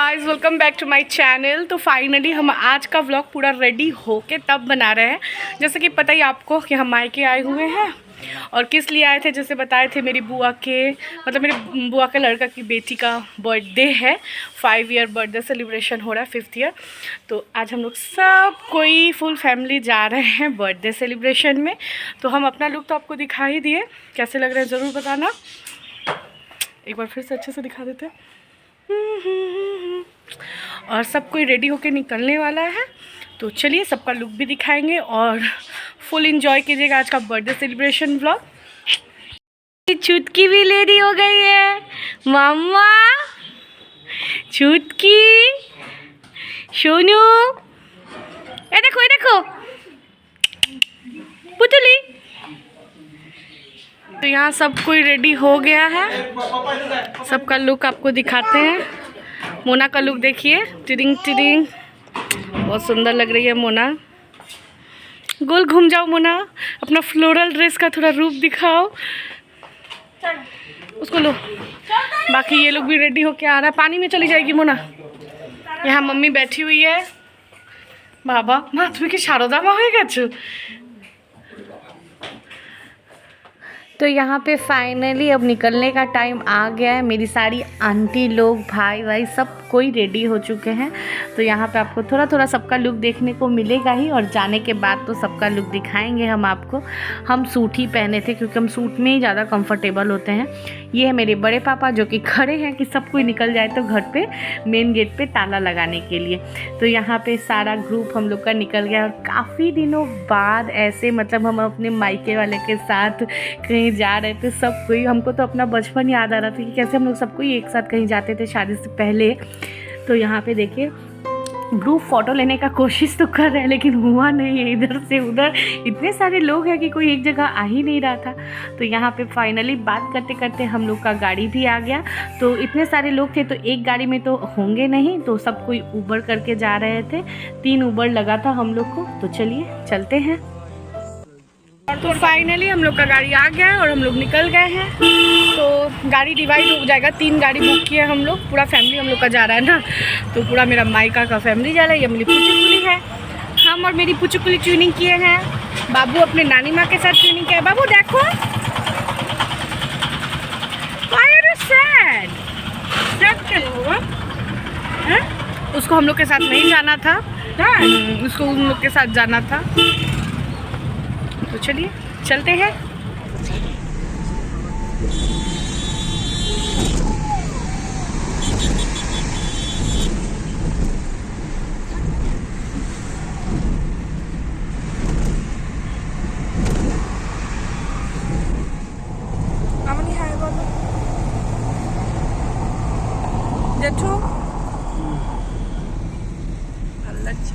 Guys, welcome back to my channel. तो finally हम आज का व्लॉग पूरा रेडी होके तब बना रहे हैं। जैसे कि पता ही आपको कि हम मायके आए हुए हैं और किस लिए आए थे, जैसे बताए थे मेरी बुआ के मेरी बुआ के लड़का की बेटी का बर्थडे है। 5 ईयर बर्थडे सेलिब्रेशन हो रहा है, 5th ईयर। तो आज हम लोग सब कोई फुल फैमिली जा रहे हैं बर्थडे सेलिब्रेशन में। तो हम अपना लुक तो आपको दिखा ही दिए, कैसे लग रहे हैं ज़रूर बताना। एक बार फिर से अच्छे से दिखा देते हैं। और सब कोई रेडी होके निकलने वाला है, तो चलिए सबका लुक भी दिखाएंगे और फुल एंजॉय कीजिएगा आज का बर्थडे सेलिब्रेशन व्लॉग। चुटकी भी रेडी हो गई है, मम्मा चुटकी, सोनू, ये देखो पुतली। तो यहाँ सब कोई रेडी हो गया है, सबका लुक आपको दिखाते हैं। मोना का लुक देखिए, टिडिंग टिडिंग, बहुत सुंदर लग रही है मोना। गोल घूम जाओ मोना, अपना फ्लोरल ड्रेस का थोड़ा रूप दिखाओ, उसको लो। बाकी ये लोग भी रेडी होके आ रहा है, पानी में चली जाएगी मोना। यहाँ मम्मी बैठी हुई है। बाबा माँ तुम्हें कि शारदा माँ हो गेছো। तो यहाँ पे फाइनली अब निकलने का टाइम आ गया है। मेरी सारी आंटी लोग, भाई सब कोई रेडी हो चुके हैं। तो यहाँ पे आपको थोड़ा थोड़ा सबका लुक देखने को मिलेगा ही, और जाने के बाद तो सबका लुक दिखाएंगे हम आपको। हम सूट ही पहने थे क्योंकि हम सूट में ही ज़्यादा कंफर्टेबल होते हैं। ये है मेरे बड़े पापा जो कि खड़े हैं कि सब कोई निकल जाए तो घर पे मेन गेट पे ताला लगाने के लिए। तो यहाँ पे सारा ग्रुप हम लोग का निकल गया, और काफ़ी दिनों बाद ऐसे हम अपने मायके वाले के साथ कहीं जा रहे थे। सब कोई, हमको तो अपना बचपन याद आ रहा था कि कैसे हम लोग सब कोई एक साथ कहीं जाते थे शादी से पहले। तो यहाँ पे देखिए ग्रुप फ़ोटो लेने का कोशिश तो कर रहे हैं, लेकिन हुआ नहीं है। इधर से उधर इतने सारे लोग हैं कि कोई एक जगह आ ही नहीं रहा था। तो यहाँ पे फाइनली बात करते करते हम लोग का गाड़ी भी आ गया। तो इतने सारे लोग थे तो एक गाड़ी में तो होंगे नहीं, तो सब कोई उबर करके जा रहे थे। 3 उबर लगा था हम लोग को। तो चलिए चलते हैं। तो फाइनली हम लोग का गाड़ी आ गया है और हम लोग निकल गए हैं। तो गाड़ी डिवाइड हो जाएगा, 3 गाड़ी बुक किए हम लोग, पूरा फैमिली हम लोग का जा रहा है ना। तो पूरा मेरा मायका का फैमिली जा रहा है। ये मेरी पुचुकुली है, हम और मेरी पुचुकुली ट्यूनिंग किए हैं। बाबू अपने नानी माँ के साथ ट्यूनिंग किया है। बाबू देखो, उसको हम लोग के साथ नहीं जाना था, उसको उन लोग के साथ जाना था। तो चलिए चलते हैं। আমনি হাই বলো জেঠু, ভালো লাগছে।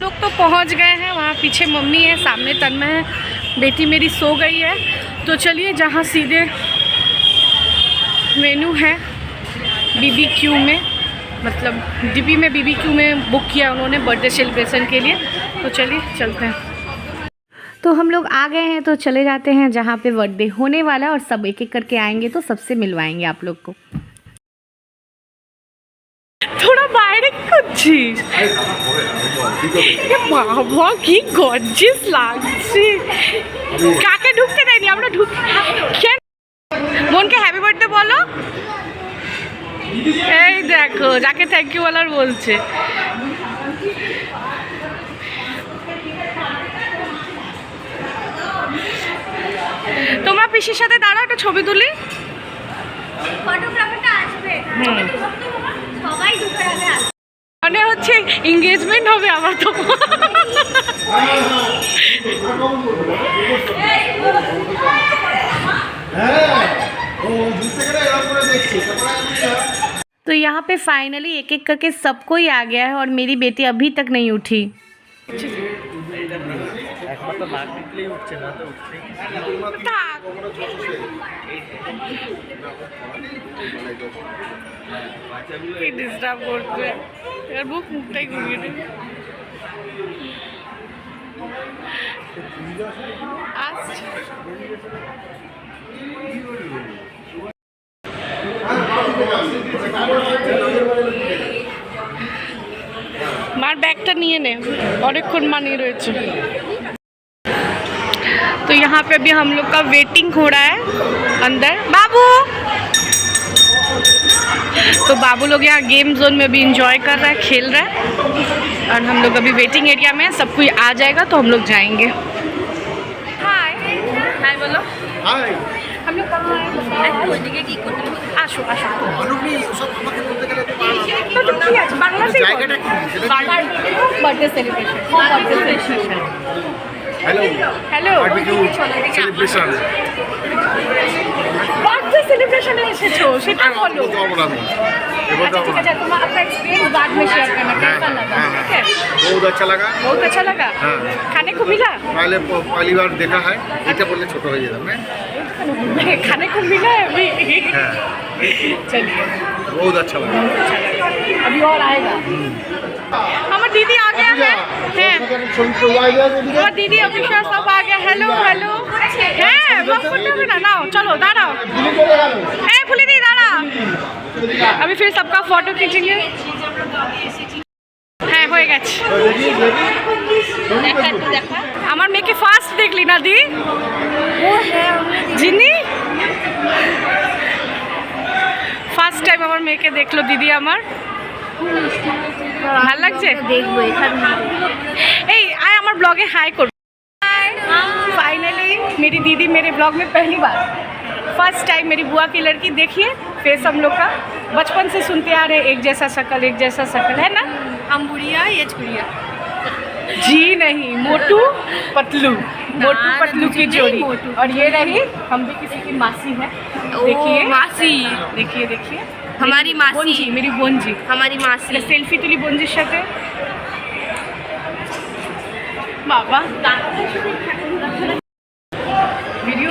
लोग तो पहुंच गए हैं, वहाँ पीछे मम्मी है, सामने तन्मय है, बेटी मेरी सो गई है। तो चलिए जहाँ सीधे मेनू है BBQ में, DP में BBQ में बुक किया उन्होंने बर्थडे सेलिब्रेशन के लिए। तो चलिए चलते हैं। तो हम लोग आ गए हैं, तो चले जाते हैं जहाँ पे बर्थडे होने वाला है, और सब एक एक करके आएंगे तो सबसे मिलवाएंगे आप लोग को। थोड़ा বাইরে করছিস, বাবা কি গর্জিয়াস লাগছে। কাকে ঢুকতে দেয়নি, আমরা ঢুকে। বোনকে হ্যাপি বার্থডে বলো। এই দেখো যাকে থ্যাংক ইউ বলার বলছে। তোমরা পিসির সাথে দাঁড়াও, একটা ছবি তুলি। ফটোগ্রাফারটা আসবে, সবাই ঢুকে যাবে। মানে হচ্ছে এনগেজমেন্ট হবে আমার তো। तो यहाँ पे फाइनली एक एक करके सबको ही आ गया है, और मेरी बेटी अभी तक नहीं उठी। ডিস্টার্ব করছে, এর বুক মুখটাই ঘুরিয়ে দেবে। लास्ट। मार बैगटा निये ने অনেকক্ষণ मानिए রয়েছে। तो यहाँ पे अभी हम लोग का वेटिंग हो रहा है अंदर। बाबू तो बाबू लोग यहाँ गेम जोन में भी इंजॉय कर रहा है, खेल रहा है, और हम लोग अभी वेटिंग एरिया में। सब कोई आ जाएगा तो हम लोग जाएंगे। हाय हाय बोलो। हाय हम लोग कहाँ आए? आशो आशो बांग्ला से birthday celebration. Hello hello celebration birthday সেলিব্রেশনে এসেছো সেটা বলো। अच्छा ठीक है, तुम्हारा अपना एक्सपीरियंस बाद में शेयर करना, कैसा लगा? ठीक है, बहुत अच्छा लगा। बहुत अच्छा लगा। हाँ। खाने को मिला? पहली बार देखा है, এটা বললে ছোট হয়ে যেতাম না। खाने को मिला है अभी? चलिए बहुत अच्छा लगा। अभी और आएगा। हमारा दीदी आ गया है। हमारा दीदी अभिषेक सब आ गया। हेलो हेलो হ্যাঁ ব্লগ করতে হবে না, নাও চলো দাঁড়াও। হ্যাঁ খুলে দিই, দাঁড়া। अभी फिर सबका फोटो खींचेंगे। হ্যাঁ হয়ে গেছে। আমার মেয়েকে ফার্স্ট দেখলি না দি? জিনি ফার্স্ট টাইম আমার মেয়েকে দেখলো দিদি আমার। ভালো লাগছে? দেখবো এখানে। এই আয় আমার ব্লগে হাই কর। फाइनली मेरी दीदी मेरे ब्लॉग में पहली बार, फर्स्ट टाइम मेरी बुआ की लड़की। देखिए फेस हम लोग का बचपन से सुनते आ रहे, एक जैसा शक्ल एक जैसा शक्ल है ना। हम बुढ़िया ये छुड़िया जी नहीं, मोटू पतलू, मोटू पतलू की जोड़ी। और ये रही हम भी किसी की मासी है। देखिए मासी, देखिए देखिए हमारी मासी, मेरी बोंजी, हमारी मासी। सेल्फी तुली बोंजीर साथे बाबा वीडियो।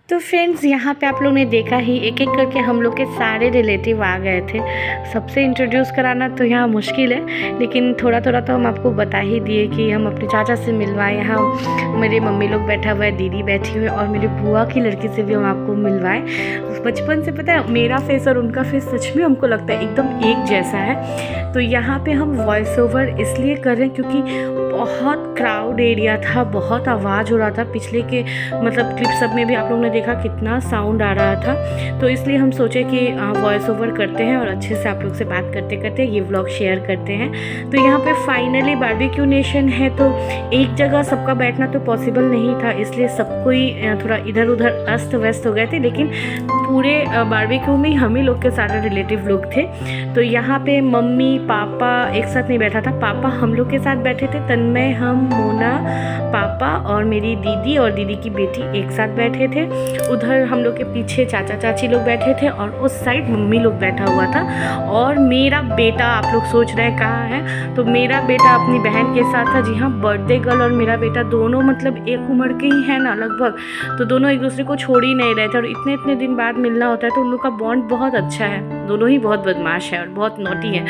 तो फ्रेंड्स यहाँ पे आप लोग ने देखा ही, एक एक करके हम लोग के सारे रिलेटिव आ गए थे। सबसे इंट्रोड्यूस कराना तो यहाँ मुश्किल है, लेकिन थोड़ा थोड़ा तो हम आपको बता ही दिए कि हम अपने चाचा से मिलवाएं। यहाँ मेरे मम्मी लोग बैठा हुआ है, दीदी बैठी हुई है, और मेरी बुआ की लड़की से भी हम आपको मिलवाएं। बचपन से पता है मेरा फेस और उनका फेस सच में हमको लगता है एकदम एक जैसा है। तो यहाँ पे हम वॉइस ओवर इसलिए कर रहे हैं क्योंकि बहुत क्राउड एरिया था, बहुत आवाज़ हो रहा था। पिछले के मतलब क्लिप सब में भी आप लोगों ने देखा कितना साउंड आ रहा था। तो इसलिए हम सोचे कि वॉइस ओवर करते हैं और अच्छे से आप लोग से बात करते करते ये व्लॉग शेयर करते हैं। तो यहाँ पे फाइनली बारबेक्यू नेशन है, तो एक जगह सबका बैठना तो पॉसिबल नहीं था, इसलिए सब कोई थोड़ा इधर उधर अस्त व्यस्त हो गए थे। लेकिन पूरे बारबेक्यू में हम ही लोग के सारे रिलेटिव लोग थे। तो यहाँ पे मम्मी पापा एक साथ नहीं बैठा था, पापा हम लोग के साथ बैठे थे, तन्मय, हम, मोना, पापा और मेरी दीदी और दीदी की बेटी एक साथ बैठे थे। उधर हम लोग के पीछे चाचा चाची लोग बैठे थे, और उस साइड मम्मी लोग बैठा हुआ था। और मेरा बेटा, आप लोग सोच रहे हैं कहाँ है, तो मेरा बेटा अपनी बहन के साथ था। जी हाँ, बर्थडे गर्ल और मेरा बेटा दोनों मतलब एक उम्र के ही है ना लगभग, तो दोनों एक दूसरे को छोड़ ही नहीं रहे थे। और इतने इतने दिन बाद मिलना होता है तो उन लोग का बॉन्ड बहुत अच्छा है। दोनों ही बहुत बदमाश है और बहुत नोटी है,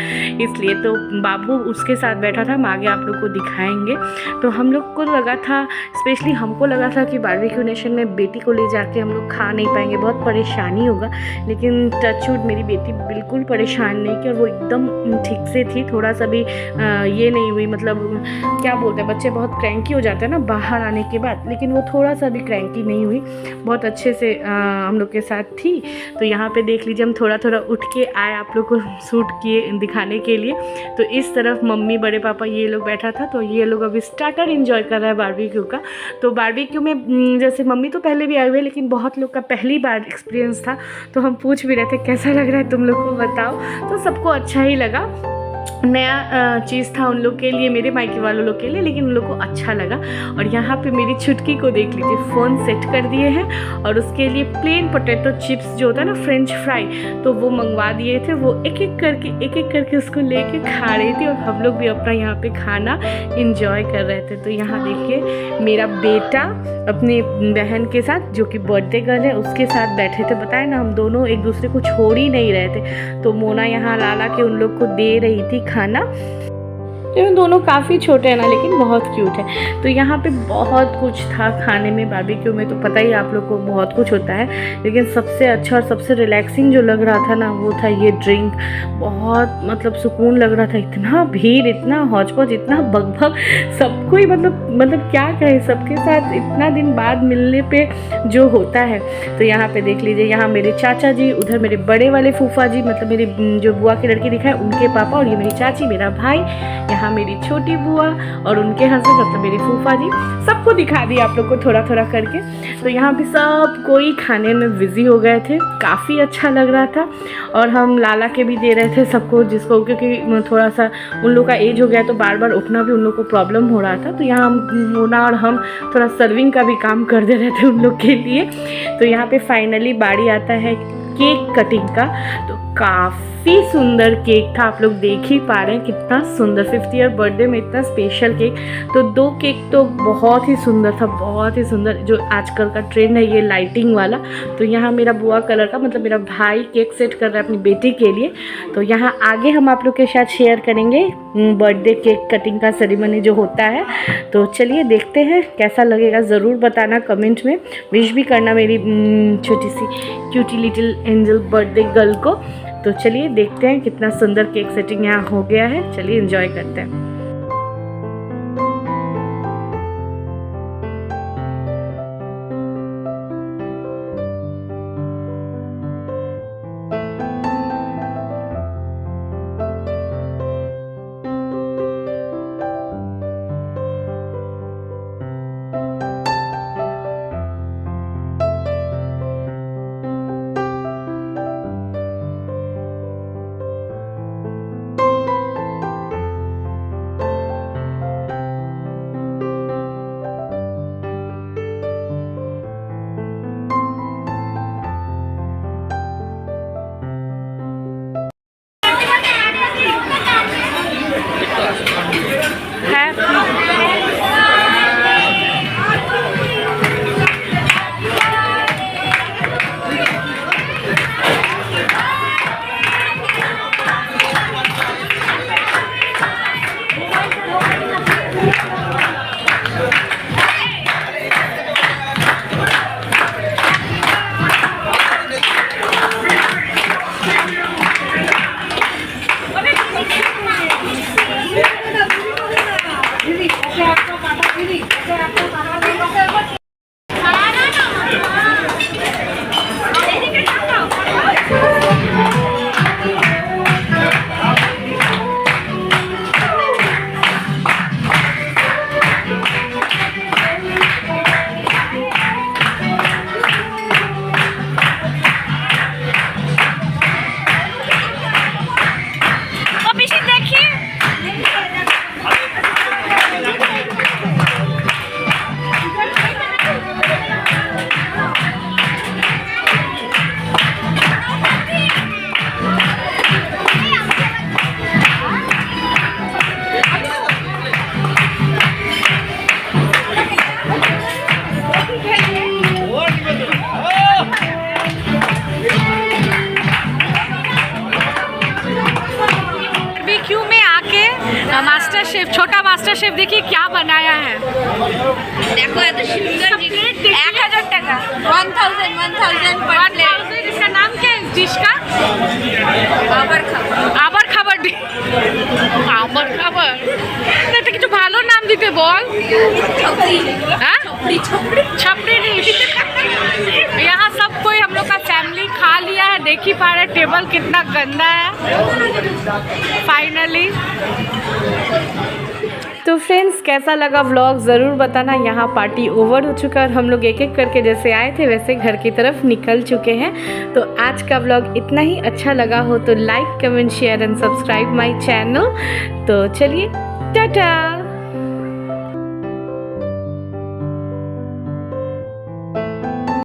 इसलिए तो बाबू उसके साथ बैठा था। हम आगे आप लोग को दिखाएंगे। तो हम लोग को लगा था, स्पेशली हमको लगा था कि बारबेक्यू नेशन में बेटी को ले जाके हम लोग खा नहीं पाएंगे, बहुत परेशानी होगा। लेकिन टचवुड मेरी बेटी बिल्कुल परेशान नहीं की, और वो एकदम ठीक से थी। थोड़ा सा भी ये नहीं हुई, मतलब क्या बोलते हैं बच्चे बहुत क्रैंकी हो जाते हैं ना बाहर आने के बाद, लेकिन वो थोड़ा सा भी क्रैंकी नहीं हुई, बहुत अच्छे से हम लोग के साथ थी। तो यहाँ पे देख लीजिए हम थोड़ा थोड़ा उठ के आए आप लोग को शूट किए दिखाने के लिए। तो इस तरफ मम्मी बड़े पापा ये लोग बैठा था, तो ये लोग अभी स्टार्टर एंजॉय कर रहा है बारबेक्यू का। तो बारबेक्यू में जैसे मम्मी तो पहले भी आए हुए, लेकिन बहुत लोग का पहली बार एक्सपीरियंस था, तो हम पूछ भी रहे थे कैसा लग रहा है तुम लोग को बताओ। तो सबको अच्छा ही लगा, नया चीज़ था उन लोग के लिए, मेरे मायके वालों लोग के लिए, लेकिन उन लोग को अच्छा लगा। और यहाँ पे मेरी छुटकी को देख लीजिए, फ़ोन सेट कर दिए हैं, और उसके लिए प्लेन पोटैटो चिप्स जो होता है ना फ्रेंच फ्राई, तो वो मंगवा दिए थे। वो एक एक करके उसको लेके खा रही थी, और हम लोग भी अपना यहाँ पे खाना इंजॉय कर रहे थे। तो यहाँ देखिए मेरा बेटा अपनी बहन के साथ, जो कि बर्थडे गर्ल है, उसके साथ बैठे थे। बताए ना हम दोनों एक दूसरे को छोड़ ही नहीं रहे थे। तो मोना यहाँ लाला के उन लोग को दे रही थी खाना। तो ये दोनों काफ़ी छोटे हैं ना, लेकिन बहुत क्यूट है। तो यहाँ पे बहुत कुछ था खाने में, बारबेक्यू में तो पता ही आप लोग को बहुत कुछ होता है, लेकिन सबसे अच्छा और सबसे रिलैक्सिंग जो लग रहा था ना वो था ये ड्रिंक। बहुत मतलब सुकून लग रहा था, इतना भीड़, इतना हौच-पौच, इतना भग-भग, सबको ही मतलब क्या कहे, सबके साथ इतना दिन बाद मिलने पे जो होता है। तो यहाँ पे देख लीजिए, यहाँ मेरे चाचा जी, उधर मेरे बड़े वाले फूफा जी, मतलब मेरी जो बुआ की लड़की दिखा है उनके पापा, और ये मेरी चाची, मेरा भाई, यहाँ मेरी छोटी बुआ और उनके हस्बैंड मतलब मेरे फूफा जी, सबको दिखा दिया आप लोग को थोड़ा थोड़ा करके। तो यहाँ पे सब कोई खाने में बिज़ी हो गए थे, काफ़ी अच्छा लग रहा था। और हम लाला के भी दे रहे थे सबको, जिसको क्योंकि थोड़ा सा उन लोग का एज हो गया तो बार बार उठना भी उन लोग को प्रॉब्लम हो रहा था। तो यहाँ मोना और हम थोड़ा सर्विंग का भी काम कर दे रहे थे उन लोग के लिए। तो यहाँ पे फाइनली बारी आता है केक कटिंग का। तो काफ़ी सुंदर केक था, आप लोग देख ही पा रहे हैं कितना सुंदर, 50 ईयर बर्थडे में इतना स्पेशल केक। तो 2 केक तो बहुत ही सुंदर था, बहुत ही सुंदर, जो आजकल का ट्रेंड है ये लाइटिंग वाला। तो यहाँ मेरा बुआ कलर का मतलब मेरा भाई केक सेट कर रहा है अपनी बेटी के लिए। तो यहाँ आगे हम आप लोग के साथ शेयर करेंगे बर्थडे केक कटिंग का सेरेमनी जो होता है। तो चलिए देखते हैं कैसा लगेगा, ज़रूर बताना कमेंट में, विश भी करना मेरी छोटी सी cutie little angel birthday girl को। तो चलिए देखते हैं कितना सुंदर केक सेटिंग यहाँ हो गया है, चलिए एंजॉय करते हैं। मास्टर शेफ, छोटा मास्टर शेफ देखिए क्या बनाया है। देखो ये तो शुगर जी 1000 টাকা 1000 पर प्लेट। इसका नाम क्या है डिश का? আবার খাবার আবার খাবার এটা কিছু ভালো নাম দিতে বল। हाँ? छपड़ी डिश। यहाँ सब कोई हम लोग का फैमिली खा लिया है, देख ही पा रहे टेबल कितना गंदा है। फाइनली तो फ्रेंड्स कैसा लगा व्लॉग ज़रूर बताना। यहाँ पार्टी ओवर हो चुका है और हम लोग एक एक करके जैसे आए थे वैसे घर की तरफ निकल चुके हैं। तो आज का व्लॉग इतना ही, अच्छा लगा हो तो like comment share and subscribe my channel. तो चलिए टाटा।